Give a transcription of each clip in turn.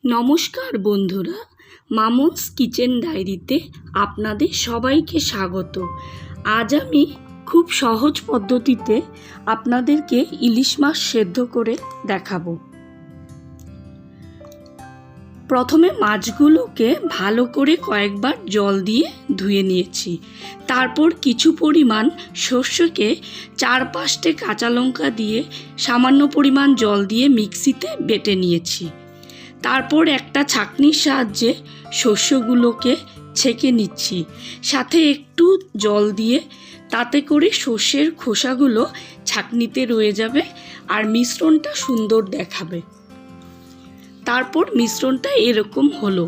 নমস্কার বন্ধুরা, মামুনস কিচেন ডায়েরিতে আপনাদের সবাইকে স্বাগত। আজ আমি খুব সহজ পদ্ধতিতে আপনাদেরকে ইলিশ মাছ সেদ্ধ করে দেখাবো। প্রথমে মাছগুলোকে ভালো করে কয়েকবার জল দিয়ে ধুয়ে নিয়েছি। তারপর কিছু পরিমাণ সর্ষেকে 4-5টে কাঁচা লঙ্কা দিয়ে সামান্য পরিমাণ জল দিয়ে মিক্সিতে বেটে নিয়েছি। তারপর একটা ছাঁকনির সাহায্যে সর্ষেগুলোকে ছেঁকে নিচ্ছি, সাথে একটু জল দিয়ে, তাতে করে সর্ষের খোসাগুলো ছাঁকনিতে রয়ে যাবে আর মিশ্রণটা সুন্দর দেখাবে। তারপর মিশ্রণটা এরকম হলো।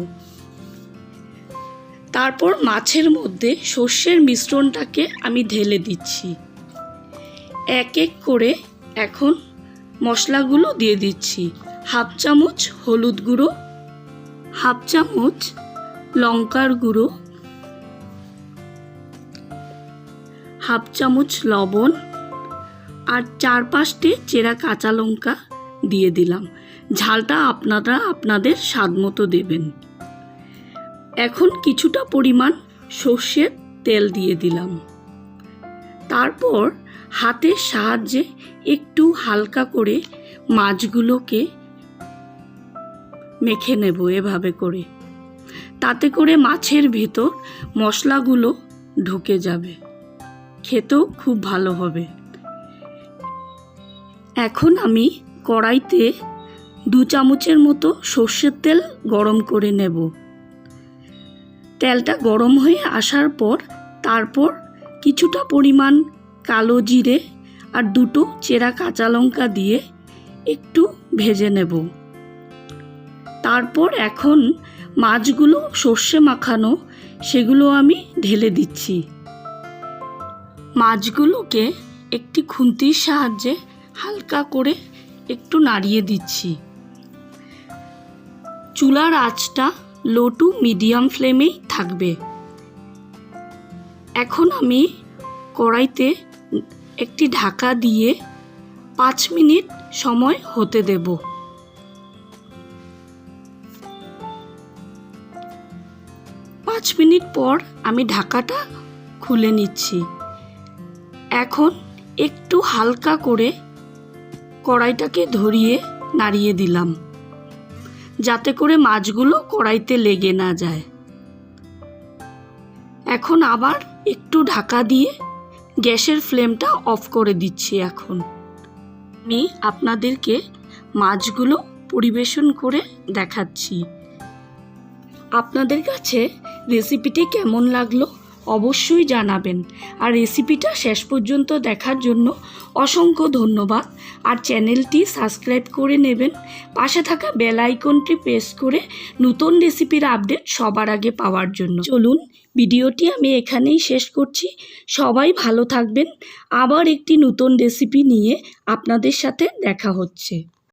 তারপর মাছের মধ্যে সর্ষের মিশ্রণটাকে আমি ঢেলে দিচ্ছি। এক এক করে এখন মশলাগুলো দিয়ে দিচ্ছি। 1/2 চামচ হলুদ গুঁড়ো, 1/2 চামচ লঙ্কার গুঁড়ো, 1/2 চামচ লবণ আর 4-5টে চেরা কাঁচা লঙ্কা দিয়ে দিলাম। ঝালটা আপনারা আপনাদের স্বাদ মতো দেবেন। এখন কিছুটা পরিমাণ সর্ষের তেল দিয়ে দিলাম। তারপর হাতের সাহায্যে একটু হালকা করে মাছগুলোকে মেখে নেব এভাবে করে, তাতে করে মাছের ভেতর মশলাগুলো ঢুকে যাবে, খেতেও খুব ভালো হবে। এখন আমি কড়াইতে 2 চামচের মতো সর্ষের তেল গরম করে নেব। তেলটা গরম হয়ে আসার পর তারপর কিছুটা পরিমাণ কালো জিরে আর 2টো চেরা কাঁচা লঙ্কা দিয়ে একটু ভেজে নেব। তারপর এখন মাছগুলো সর্ষে মাখানো সেগুলো আমি ঢেলে দিচ্ছি। মাছগুলোকে একটি খুন্তির সাহায্যে হালকা করে একটু নাড়িয়ে দিচ্ছি। চুলার আঁচটা লো টু মিডিয়াম ফ্লেমেই থাকবে। এখন আমি কড়াইতে একটি ঢাকা দিয়ে 5 মিনিট সময় হতে দেব। 5 মিনিট পর আমি ঢাকাটা খুলে নিচ্ছি। এখন একটু হালকা করে কড়াইটাকে ধরিয়ে নাড়িয়ে দিলাম, যাতে করে মাছগুলো কড়াইতে লেগে না যায়। এখন আবার একটু ঢাকা দিয়ে গ্যাসের ফ্লেমটা অফ করে দিচ্ছি। এখন আমি আপনাদেরকে মাছগুলো পরিবেশন করে দেখাচ্ছি। আপনাদের কাছে রেসিপিটি কেমন লাগলো অবশ্যই জানাবেন। আর রেসিপিটা শেষ পর্যন্ত দেখার জন্য অসংখ্য ধন্যবাদ। আর চ্যানেলটি সাবস্ক্রাইব করে নেবেন। পাশে থাকা বেল আইকনটি প্রেস করে নতুন রেসিপির আপডেট সবার আগে পাওয়ার জন্য। চলুন ভিডিওটি আমি এখানেই শেষ করছি। সবাই ভালো থাকবেন। আবার একটি নতুন রেসিপি নিয়ে আপনাদের সাথে দেখা হচ্ছে।